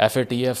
FATF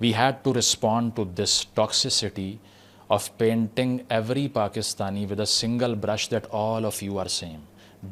We had to respond to this toxicity of painting every Pakistani with a single brush that all of you are same.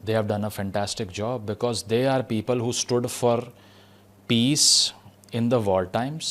they have done a fantastic job because they are people who stood for peace in the war times.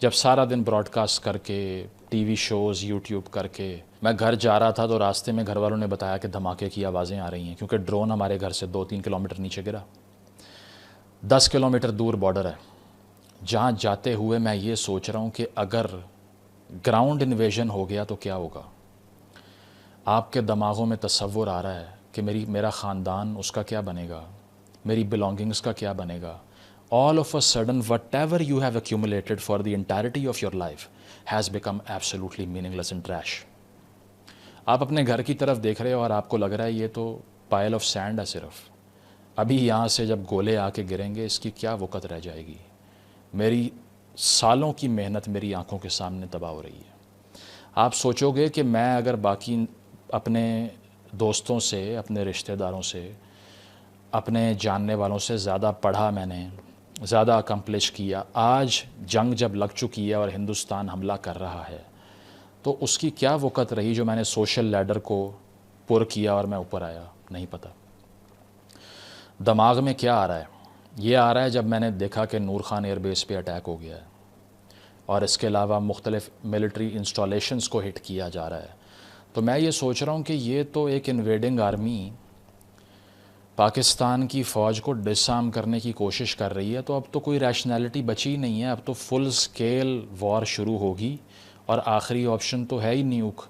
جب سارا دن Broad cost کر کے T V shows YouTube کر کے میں گھر جا رہا تھا تو راستے میں گھر والوں نے بتایا کہ دھماکے کی آوازیں آ رہی ہیں، کیونکہ ڈرون ہمارے گھر سے 2-3 کلومیٹر نیچے گرا. 10 کلومیٹر دور بارڈر ہے. جہاں جاتے ہوئے میں یہ سوچ رہا ہوں کہ اگر گراؤنڈ انویژن ہو گیا تو کیا ہوگا. آپ کے دماغوں میں تصور آ رہا ہے کہ میرا خاندان اس کا کیا بنے گا، میری بلانگنگس کا کیا بنے گا. All of a sudden, whatever you have accumulated for the entirety of your life has become absolutely meaningless and trash. آپ اپنے گھر کی طرف دیکھ رہے ہو اور آپ کو لگ رہا ہے یہ تو پائل آف سینڈ ہے صرف. ابھی یہاں سے جب گولے آ کے گریں گے اس کی کیا وقت رہ جائے گی. میری سالوں کی محنت میری آنکھوں کے سامنے تباہ ہو رہی ہے. آپ سوچو گے کہ میں اگر باقی اپنے دوستوں سے، اپنے رشتہ داروں سے، اپنے جاننے والوں سے زیادہ پڑھا، میں نے زیادہ اکمپلش کیا، آج جنگ جب لگ چکی ہے اور ہندوستان حملہ کر رہا ہے تو اس کی کیا وقت رہی جو میں نے سوشل لیڈر کو پر کیا اور میں اوپر آیا. نہیں پتہ. دماغ میں کیا آ رہا ہے؟ یہ آ رہا ہے جب میں نے دیکھا کہ نور خان ایئر بیس پہ اٹیک ہو گیا ہے اور اس کے علاوہ مختلف ملٹری انسٹالیشنز کو ہٹ کیا جا رہا ہے، تو میں یہ سوچ رہا ہوں کہ یہ تو ایک انویڈنگ آرمی پاکستان کی فوج کو ڈس آرم کرنے کی کوشش کر رہی ہے. تو اب تو کوئی ریشنلٹی بچی نہیں ہے، اب تو فل سکیل وار شروع ہوگی اور آخری آپشن تو ہے ہی نیوک.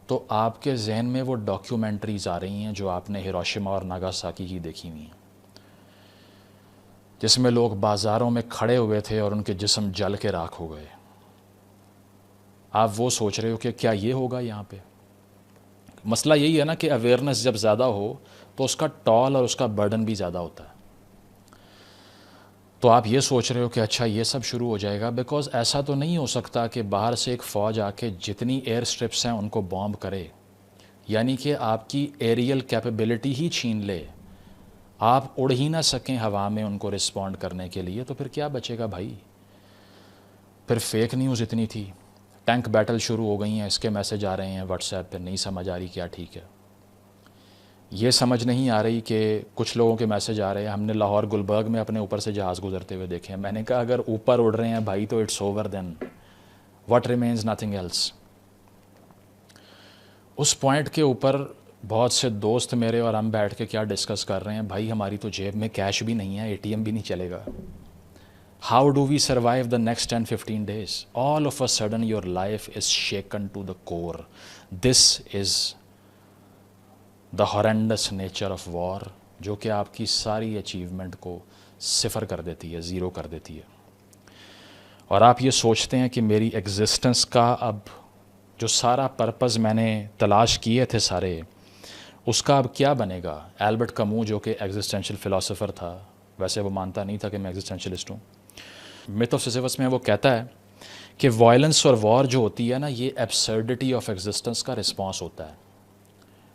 تو آپ کے ذہن میں وہ ڈاکیومنٹریز آ رہی ہیں جو آپ نے ہیروشیما اور ناگاساکی کی دیکھی ہوئی ہیں، جس میں لوگ بازاروں میں کھڑے ہوئے تھے اور ان کے جسم جل کے راکھ ہو گئے. آپ وہ سوچ رہے ہو کہ کیا یہ ہوگا یہاں پہ. مسئلہ یہی ہے نا کہ اویئرنیس جب زیادہ ہو تو اس کا ٹال اور اس کا برڈن بھی زیادہ ہوتا ہے. تو آپ یہ سوچ رہے ہو کہ اچھا یہ سب شروع ہو جائے گا، بیکاز ایسا تو نہیں ہو سکتا کہ باہر سے ایک فوج آ کے جتنی ایئر سٹرپس ہیں ان کو بامب کرے، یعنی کہ آپ کی ایریل کیپیبلٹی ہی چھین لے، آپ اڑ ہی نہ سکیں ہوا میں ان کو رسپونڈ کرنے کے لیے. تو پھر کیا بچے گا بھائی. پھر فیک نیوز اتنی تھی، ٹینک بیٹل شروع ہو گئی ہیں، اس کے میسج آ رہے ہیں واٹس ایپ پہ، نہیں سمجھ آ رہی کیا ٹھیک ہے. یہ سمجھ نہیں آ رہی کہ کچھ لوگوں کے میسج آ رہے ہیں ہم نے لاہور گلبرگ میں اپنے اوپر سے جہاز گزرتے ہوئے دیکھے ہیں. میں نے کہا اگر اوپر اڑ رہے ہیں بھائی تو it's over then what remains nothing else. اس پوائنٹ کے اوپر بہت سے دوست میرے اور ہم بیٹھ کے کیا ڈسکس کر رہے ہیں، بھائی ہماری تو جیب میں کیش بھی نہیں ہے، اے ٹی ایم بھی نہیں چلے گا. How do we survive the next 10-15 days. All of a sudden your life is shaken to the core. This is the horrendous nature of war, جو کہ آپ کی ساری اچیومنٹ کو صفر کر دیتی ہے، زیرو کر دیتی ہے. اور آپ یہ سوچتے ہیں کہ میری ایگزسٹنس کا اب جو سارا پرپز میں نے تلاش کیے تھے سارے، اس کا اب کیا بنے گا. البرٹ کمو جو کہ ایگزسٹینشیل فلاسفر تھا، ویسے وہ مانتا نہیں تھا کہ میں ایگزسٹینشلسٹ ہوں، میتھ آف سیسیفس میں وہ کہتا ہے کہ وائلنس اور وار جو ہوتی ہے نا، یہ ایبسرڈٹی آف ایگزسٹنس کا رسپانس ہوتا ہے.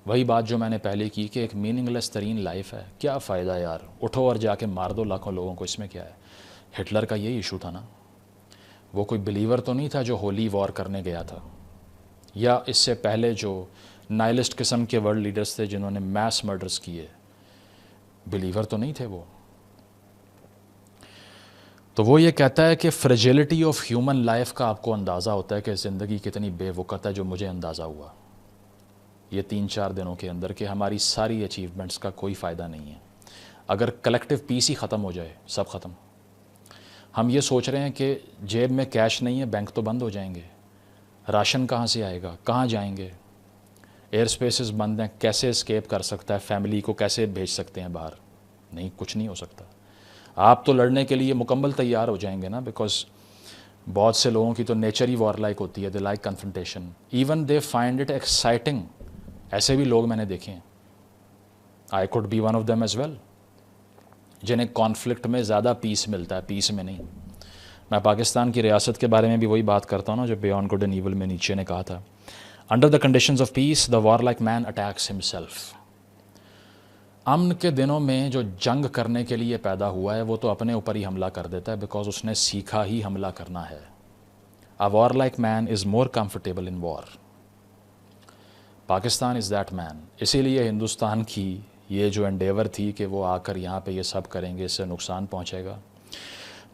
وہی بات جو میں نے پہلے کی کہ ایک میننگ لیس ترین لائف ہے، کیا فائدہ یار، اٹھو اور جا کے مار دو لاکھوں لوگوں کو، اس میں کیا ہے. ہٹلر کا یہی ایشو تھا نا، وہ کوئی بلیور تو نہیں تھا جو ہولی وار کرنے گیا تھا، یا اس سے پہلے جو نائلسٹ قسم کے ورلڈ لیڈرز تھے جنہوں نے میس مرڈرز کیے، بلیور تو نہیں تھے وہ. تو وہ یہ کہتا ہے کہ فریجیلٹی آف ہیومن لائف کا آپ کو اندازہ ہوتا ہے کہ زندگی کتنی بے وقت ہے، جو مجھے اندازہ ہوا یہ 3-4 دنوں کے اندر کہ ہماری ساری اچیومنٹس کا کوئی فائدہ نہیں ہے. اگر کلیکٹیو پیس ہی ختم ہو جائے، سب ختم. ہم یہ سوچ رہے ہیں کہ جیب میں کیش نہیں ہے، بینک تو بند ہو جائیں گے، راشن کہاں سے آئے گا، کہاں جائیں گے، ایئر سپیسز بند ہیں، کیسے اسکیپ کر سکتا ہے، فیملی کو کیسے بھیج سکتے ہیں باہر. نہیں، کچھ نہیں ہو سکتا. آپ تو لڑنے کے لیے مکمل تیار ہو جائیں گے نا، بیکاز بہت سے لوگوں کی تو نیچر ہی وار لائک ہوتی ہے، they like confrontation, even they find it exciting. ایسے بھی لوگ میں نے دیکھے ہیں، I could be one of them as well, جنہیں کانفلکٹ میں زیادہ پیس ملتا ہے، پیس میں نہیں. میں پاکستان کی ریاست کے بارے میں بھی وہی بات کرتا ہوں نا جو بیانڈ گڈ اینڈ ایول میں نیچے نے کہا تھا، under the conditions of peace the war like man attacks himself. امن کے دنوں میں جو جنگ کرنے کے لیے پیدا ہوا ہے وہ تو اپنے اوپر ہی حملہ کر دیتا ہے، بیکاز اس نے سیکھا ہی حملہ کرنا ہے. A war like man is more comfortable in war. Pakistan is that man. اسی لیے ہندوستان کی یہ جو انڈیور تھی کہ وہ آ کر یہاں پہ یہ سب کریں گے، اس سے نقصان پہنچے گا.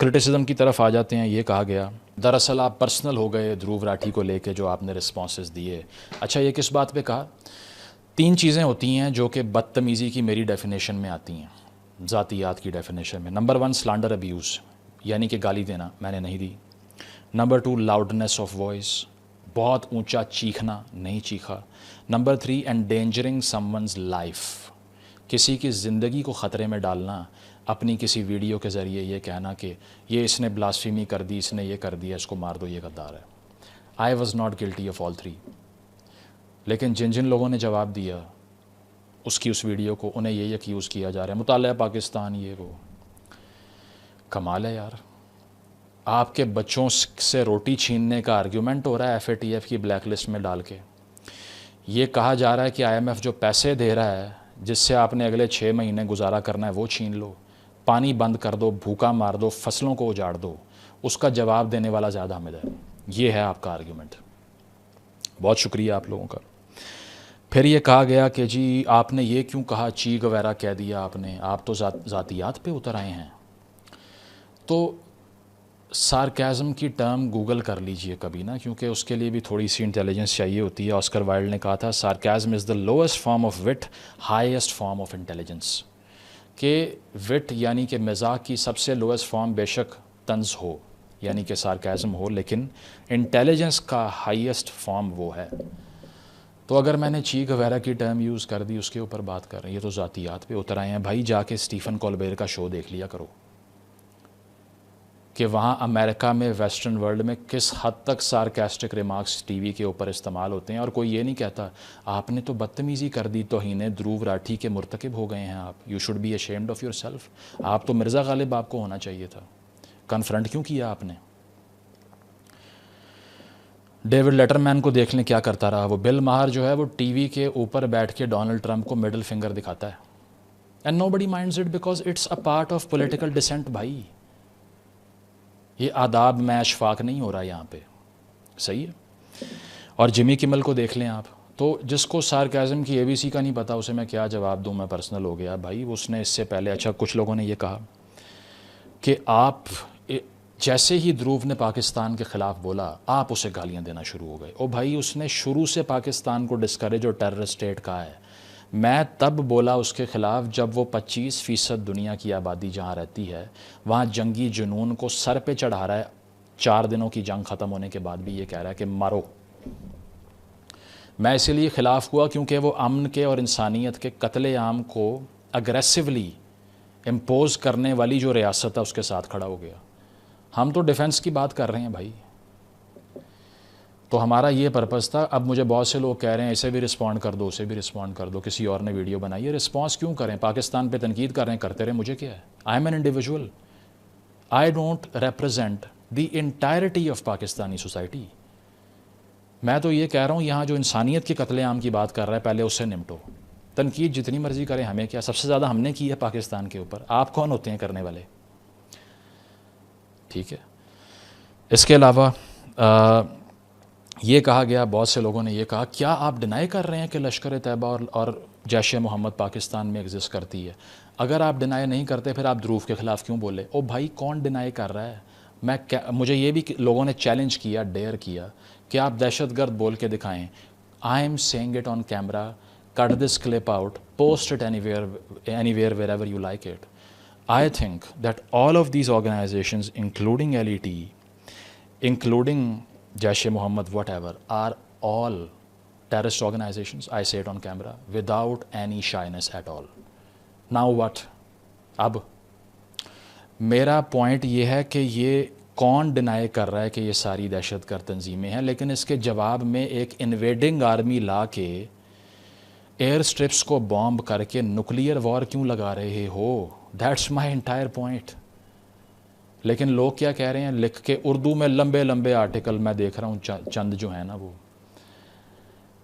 کرٹیسزم کی طرف آ جاتے ہیں. یہ کہا گیا دراصل آپ پرسنل ہو گئے دھروو راٹھی کو لے کے جو آپ نے رسپانسز دیے. اچھا یہ کس بات پہ کہا؟ 3 چیزیں ہوتی ہیں جو کہ بدتمیزی کی میری ڈیفینیشن میں آتی ہیں، ذاتیات کی ڈیفینیشن میں. نمبر 1 سلانڈر ابیوز، یعنی کہ گالی دینا، میں نے نہیں دی. نمبر 2 لاؤڈنیس آف وائس، بہت اونچا چیخنا، نہیں چیخا. نمبر 3 انڈینجرنگ سم ونز لائف، کسی کی زندگی کو خطرے میں ڈالنا اپنی کسی ویڈیو کے ذریعے یہ کہنا کہ یہ اس نے بلاسفیمی کر دی، اس نے یہ کر دیا، اس کو مار دو، یہ غدار ہے. I was not guilty of all 3. لیکن جن لوگوں نے جواب دیا اس ویڈیو کو، انہیں یہ ایکیوز کیا جا رہا ہے مطالعہ پاکستان، یہ وہ. کمال ہے یار. آپ کے بچوں سے روٹی چھیننے کا آرگیومنٹ ہو رہا ہے FATF کی بلیک لسٹ میں ڈال کے. یہ کہا جا رہا ہے کہ IMF جو پیسے دے رہا ہے جس سے آپ نے اگلے 6 مہینے گزارا کرنا ہے وہ چھین لو، پانی بند کر دو، بھوکا مار دو، فصلوں کو اجاڑ دو. اس کا جواب دینے والا زیادہ حامد ہے. یہ ہے آپ کا آرگیومنٹ. بہت شکریہ آپ لوگوں کا. پھر یہ کہا گیا کہ جی آپ نے یہ کیوں کہا، چیغ وغیرہ کہہ دیا آپ تو ذاتیات پہ اتر آئے ہیں. تو سارکیزم کی ٹرم گوگل کر لیجئے کبھی نا، کیونکہ اس کے لیے بھی تھوڑی سی انٹیلیجنس چاہیے ہوتی ہے. آسکر وائلڈ نے کہا تھا sarcasm is the lowest form of wit, highest form of intelligence. کہ وٹ یعنی کہ مزاح کی سب سے لوئسٹ فارم بے شک طنز ہو، یعنی کہ سارکیزم ہو، لیکن انٹیلیجنس کا ہائیسٹ فارم وہ ہے. تو اگر میں نے چیخ وغیرہ کی ٹرم یوز کر دی، اس کے اوپر بات کر رہے ہیں، یہ تو ذاتیات پہ اتر آئے ہیں. بھائی جا کے اسٹیفن کولبیر کا شو دیکھ لیا کرو کہ وہاں امریکہ میں ویسٹرن ورلڈ میں کس حد تک سارکیسٹک ریمارکس ٹی وی کے اوپر استعمال ہوتے ہیں، اور کوئی یہ نہیں کہتا آپ نے تو بدتمیزی کر دی، توہین دھروو راٹھی کے مرتکب ہو گئے ہیں آپ، you should be ashamed of yourself. آپ تو مرزا غالب آپ کو ہونا چاہیے تھا. کنفرنٹ کیوں کیا آپ نے؟ ڈیوڈ لیٹر مین کو دیکھ لیں کیا کرتا رہا. وہ بل ماہر جو ہے وہ ٹی وی کے اوپر بیٹھ کے ڈونلڈ ٹرمپ کو مڈل فنگر دکھاتا ہے. And no buddy minds it because it's a part of political dissent. بھائی یہ آداب میں اشفاق نہیں ہو رہا یہاں پہ، صحیح ہے. اور جمی کمل کو دیکھ لیں آپ، تو جس کو سارکیزم کی ABC کا نہیں پتا اسے میں کیا جواب دوں، میں پرسنل ہو گیا. بھائی اس نے اس سے پہلے، اچھا کچھ لوگوں نے یہ کہا کہ آپ جیسے ہی دھروو نے پاکستان کے خلاف بولا آپ اسے گالیاں دینا شروع ہو گئے. او بھائی اس نے شروع سے پاکستان کو ڈسکریج اور ٹیررسٹ اسٹیٹ کہا ہے. میں تب بولا اس کے خلاف جب وہ 25% دنیا کی آبادی جہاں رہتی ہے وہاں جنگی جنون کو سر پہ چڑھا رہا ہے. 4 دنوں کی جنگ ختم ہونے کے بعد بھی یہ کہہ رہا ہے کہ مارو. میں اسی لیے خلاف ہوا کیونکہ وہ امن کے اور انسانیت کے قتل عام کو اگریسولی امپوز کرنے والی جو ریاست ہے اس کے ساتھ کھڑا ہو گیا. ہم تو ڈیفنس کی بات کر رہے ہیں بھائی. تو ہمارا یہ پرپس تھا. اب مجھے بہت سے لوگ کہہ رہے ہیں اسے بھی رسپونڈ کر دو، اسے بھی رسپونڈ کر دو، کسی اور نے ویڈیو بنائی ہے. رسپانس کیوں کریں؟ پاکستان پہ تنقید کر رہے ہیں، کرتے رہے، مجھے کیا ہے. I am an individual, I don't represent the entirety of Pakistani society. میں تو یہ کہہ رہا ہوں یہاں جو انسانیت کے قتل عام کی بات کر رہا ہے پہلے اس سے نمٹو. تنقید جتنی مرضی کریں، ہمیں کیا. سب سے زیادہ ہم نے کی ہے پاکستان کے اوپر، آپ کون ہوتے ہیں کرنے والے؟ ٹھیک ہے. اس کے علاوہ یہ کہا گیا، بہت سے لوگوں نے یہ کہا کیا آپ ڈینائی کر رہے ہیں کہ لشکر طیبہ اور جیش محمد پاکستان میں ایگزسٹ کرتی ہے؟ اگر آپ ڈینائی نہیں کرتے پھر آپ دھروو کے خلاف کیوں بولے؟ او بھائی کون ڈینائی کر رہا ہے؟ مجھے یہ بھی لوگوں نے چیلنج کیا، ڈیئر کیا کہ آپ دہشت گرد بول کے دکھائیں. I am saying it on camera, cut this clip out, post it anywhere wherever you like it. I think that all of these organizations, including LET, including Jaish-e-Mohammed, whatever, are all terrorist organizations. I say it on camera without any shyness at all. Now what? اب میرا point یہ ہے کہ یہ کون deny کر رہا ہے کہ یہ ساری دہشت گرد تنظیمیں ہیں، لیکن اس کے جواب میں ایک انویڈنگ آرمی لا کے ایئر سٹرپس کو بامب کر کے نوکلیئر وار کیوں لگا رہے ہو؟ That's my entire point. لیکن لوگ کیا کہہ رہے ہیں لکھ کے اردو میں لمبے لمبے آرٹیکل میں دیکھ رہا ہوں، چند جو ہیں نا وہ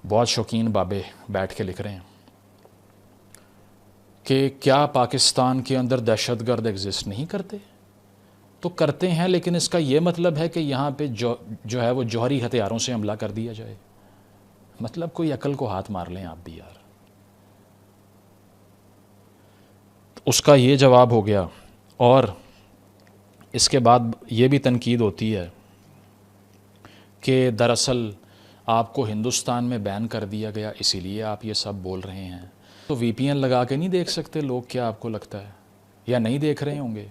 بہت شوقین بابے بیٹھ کے لکھ رہے ہیں کہ کیا پاکستان کے اندر دہشت گرد ایگزسٹ نہیں کرتے؟ تو کرتے ہیں، لیکن اس کا یہ مطلب ہے کہ یہاں پہ جو ہے وہ جوہری ہتھیاروں سے حملہ کر دیا جائے. مطلب کوئی عقل کو ہاتھ مار لیں آپ بھی یار. اس کا یہ جواب ہو گیا. اور اس کے بعد یہ بھی تنقید ہوتی ہے کہ دراصل آپ کو ہندوستان میں بین کر دیا گیا اسی لیے آپ یہ سب بول رہے ہیں. تو وی پی این لگا کے نہیں دیکھ سکتے لوگ؟ کیا آپ کو لگتا ہے؟ یا نہیں دیکھ رہے ہوں گے؟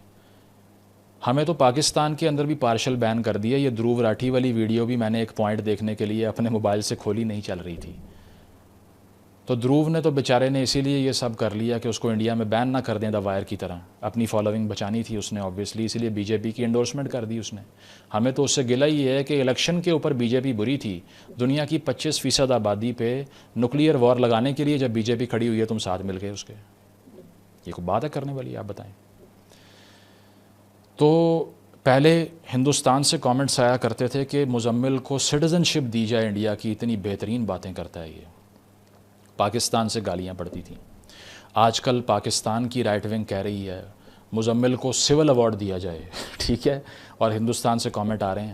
ہمیں تو پاکستان کے اندر بھی پارشل بین کر دیا. یہ دھروو راٹھی والی ویڈیو بھی میں نے ایک پوائنٹ دیکھنے کے لیے اپنے موبائل سے کھولی نہیں چل رہی تھی. تو دھروو نے تو بیچارے نے اسی لیے یہ سب کر لیا کہ اس کو انڈیا میں بین نہ کر دیں دا وائر کی طرح. اپنی فالوئنگ بچانی تھی اس نے آبویسلی، اسی لیے بی جے پی کی انڈورسمنٹ کر دی اس نے. ہمیں تو اس سے گلہ ہی ہے کہ الیکشن کے اوپر بی جے پی بری تھی. دنیا کی 25% آبادی پہ نیوکلیئر وار لگانے کے لیے جب بی جے پی کھڑی ہوئی ہے تم ساتھ مل گئے اس کے. یہ کوئی بات ہے کرنے والی؟ آپ بتائیں. تو پہلے ہندوستان سے کامنٹس آیا کرتے تھے کہ مزمل کو سٹیزن شپ دی جائے انڈیا کی، اتنی بہترین باتیں کرتا ہے یہ. پاکستان سے گالیاں پڑتی تھیں. آج کل پاکستان کی رائٹ ونگ کہہ رہی ہے مزمل کو سول ایوارڈ دیا جائے. ٹھیک ہے، اور ہندوستان سے کامنٹ آ رہے ہیں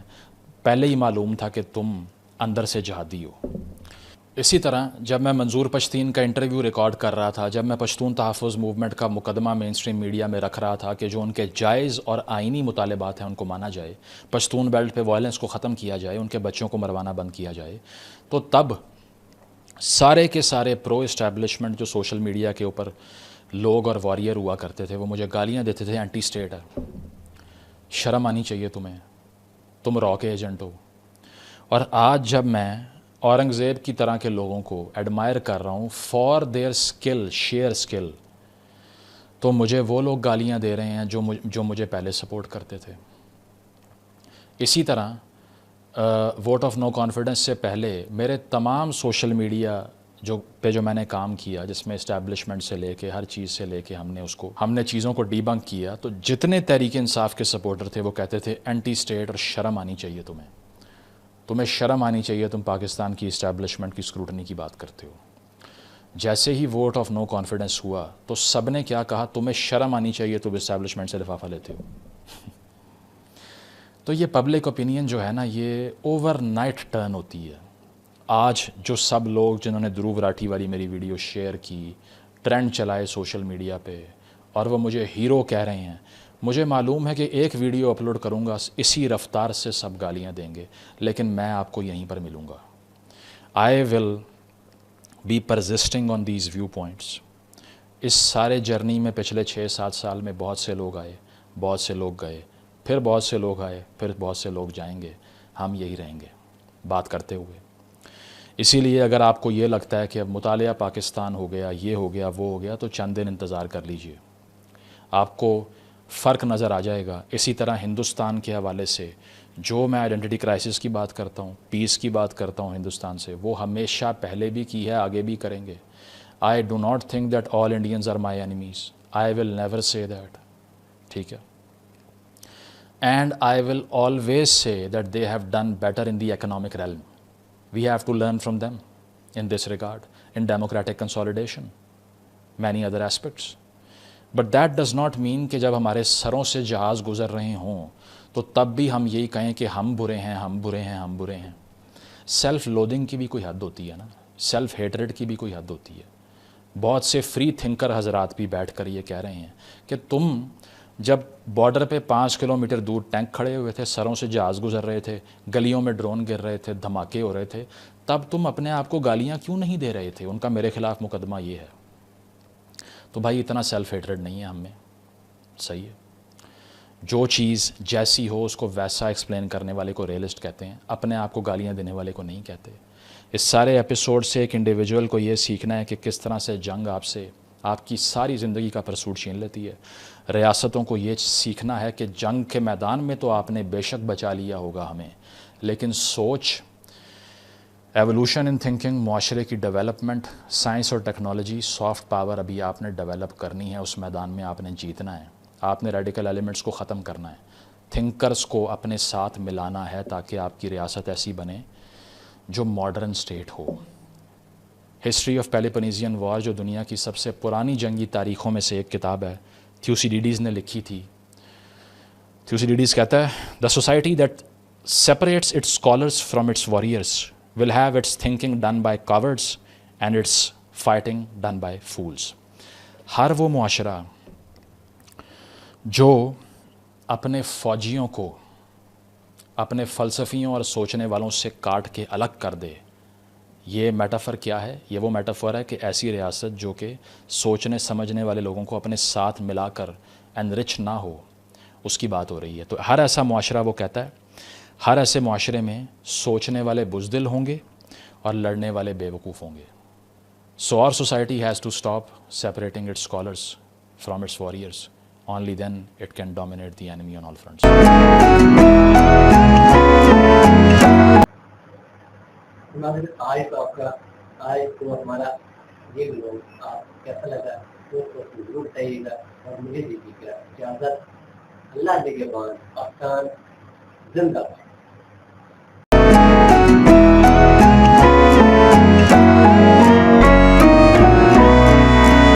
پہلے ہی معلوم تھا کہ تم اندر سے جہادی ہو. اسی طرح جب میں منظور پشتین کا انٹرویو ریکارڈ کر رہا تھا، جب میں پشتون تحفظ موومنٹ کا مقدمہ مین اسٹریم میڈیا میں رکھ رہا تھا کہ جو ان کے جائز اور آئینی مطالبات ہیں ان کو مانا جائے، پشتون بیلٹ پہ وائلنس کو ختم کیا جائے، ان کے بچوں کو مروانا بند کیا جائے، تو تب سارے کے سارے پرو اسٹیبلشمنٹ جو سوشل میڈیا کے اوپر لوگ اور واریر ہوا کرتے تھے وہ مجھے گالیاں دیتے تھے اینٹی اسٹیٹ ہے، شرم آنی چاہیے تمہیں، تم را کے ایجنٹ ہو. اور آج جب میں اورنگزیب کی طرح کے لوگوں کو ایڈمائر کر رہا ہوں for their skill, share skill, تو مجھے وہ لوگ گالیاں دے رہے ہیں جو مجھے پہلے سپورٹ کرتے تھے. اسی طرح ووٹ آف نو کانفیڈنس سے پہلے میرے تمام سوشل میڈیا جو میں نے کام کیا، جس میں اسٹیبلشمنٹ سے لے کے ہر چیز سے لے کے ہم نے چیزوں کو ڈی بنک کیا، تو جتنے تحریک انصاف کے سپورٹر تھے وہ کہتے تھے اینٹی اسٹیٹ اور شرم آنی چاہیے تمہیں شرم آنی چاہیے، تم پاکستان کی اسٹیبلشمنٹ کی اسکروٹنی کی بات کرتے ہو. جیسے ہی ووٹ آف نو کانفیڈنس ہوا تو سب نے کیا کہا، تمہیں شرم آنی چاہیے، تم اسٹیبلشمنٹ سے لفافہ لیتے ہو. تو یہ پبلک اوپینین جو ہے نا، یہ اوور نائٹ ٹرن ہوتی ہے. آج جو سب لوگ جنہوں نے دھروو راٹھی والی میری ویڈیو شیئر کی، ٹرینڈ چلائے سوشل میڈیا پہ، اور وہ مجھے ہیرو کہہ رہے ہیں، مجھے معلوم ہے کہ ایک ویڈیو اپلوڈ کروں گا اسی رفتار سے سب گالیاں دیں گے، لیکن میں آپ کو یہیں پر ملوں گا. I will be persisting on these view points. اس سارے جرنی میں پچھلے 6-7 سال میں بہت سے لوگ آئے، بہت سے لوگ گئے، پھر بہت سے لوگ آئے، پھر بہت سے لوگ جائیں گے. ہم یہی رہیں گے بات کرتے ہوئے. اسی لیے اگر آپ کو یہ لگتا ہے کہ اب مطالعہ پاکستان ہو گیا، یہ ہو گیا، وہ ہو گیا، تو چند دن انتظار کر لیجئے، آپ کو فرق نظر آ جائے گا. اسی طرح ہندوستان کے حوالے سے جو میں آئیڈینٹی کرائسس کی بات کرتا ہوں، پیس کی بات کرتا ہوں ہندوستان سے، وہ ہمیشہ پہلے بھی کی ہے، آگے بھی کریں گے. I do not think that all Indians are my enemies. I will never say that. ٹھیک ہے. And I will always say that they have done better in the economic realm. We have to learn from them in this regard, in democratic consolidation, many other aspects. But that does not mean کہ جب ہمارے سروں سے جہاز گزر رہے ہوں تو تب بھی ہم یہی کہیں کہ ہم برے ہیں، ہم برے ہیں، ہم برے ہیں. سیلف لودنگ کی بھی کوئی حد ہوتی ہے نا، سیلف ہیٹریڈ کی بھی کوئی حد ہوتی ہے. بہت سے فری تھنکر حضرات بھی بیٹھ کر یہ کہہ رہے ہیں کہ تم جب بارڈر پہ 5 کلومیٹر دور ٹینک کھڑے ہوئے تھے، سروں سے جہاز گزر رہے تھے، گلیوں میں ڈرون گر رہے تھے، دھماکے ہو رہے تھے، تب تم اپنے آپ کو گالیاں کیوں نہیں دے رہے تھے؟ ان کا میرے خلاف مقدمہ یہ ہے. تو بھائی اتنا سیلف ہیٹریڈ نہیں ہے ہم میں. صحیح ہے. جو چیز جیسی ہو اس کو ویسا ایکسپلین کرنے والے کو ریئلسٹ کہتے ہیں، اپنے آپ کو گالیاں دینے والے کو نہیں کہتے. اس سارے ایپیسوڈ سے ایک انڈیویجول کو یہ سیکھنا ہے کہ کس طرح سے جنگ آپ کی ساری زندگی کا پرسوٹ چھین لیتی ہے. ریاستوں کو یہ سیکھنا ہے کہ جنگ کے میدان میں تو آپ نے بے شک بچا لیا ہوگا ہمیں، لیکن سوچ، ایولوشن ان تھنکنگ، معاشرے کی ڈیولپمنٹ، سائنس اور ٹیکنالوجی، سافٹ پاور ابھی آپ نے ڈیولپ کرنی ہے. اس میدان میں آپ نے جیتنا ہے. آپ نے ریڈیکل ایلیمنٹس کو ختم کرنا ہے، تھنکرز کو اپنے ساتھ ملانا ہے تاکہ آپ کی ریاست ایسی بنے جو ماڈرن اسٹیٹ ہو. ہسٹری آف پیلوپونیزین وار جو دنیا کی سب سے پرانی جنگی تاریخوں میں سے ایک کتاب ہے، تھیوسیڈیڈیز نے لکھی تھی. تھیوسیڈیڈیز کہتا ہے the society that separates its scholars from its warriors will have its thinking done by cowards and its fighting done by fools. ہر وہ معاشرہ جو اپنے فوجیوں کو اپنے فلسفیوں اور سوچنے والوں سے کاٹ کے الگ کر دے. یہ میٹافر کیا ہے؟ یہ وہ میٹافر ہے کہ ایسی ریاست جو کہ سوچنے سمجھنے والے لوگوں کو اپنے ساتھ ملا کر انرچ نہ ہو، اس کی بات ہو رہی ہے. تو ہر ایسا معاشرہ، وہ کہتا ہے، ہر ایسے معاشرے میں سوچنے والے بزدل ہوں گے اور لڑنے والے بے وقوف ہوں گے. So our society has to stop separating its scholars from its warriors. Only then it can dominate the enemy on all fronts. ناظرین، آج تو آپ کا آج تو ہمارا یہ بلاگ آپ کیسا لگا دوستوں کو ضرور بتائیے گا اور مجھے دیجیے گا اجازت. اللہ نگہبان. پاکستان زندہ باد.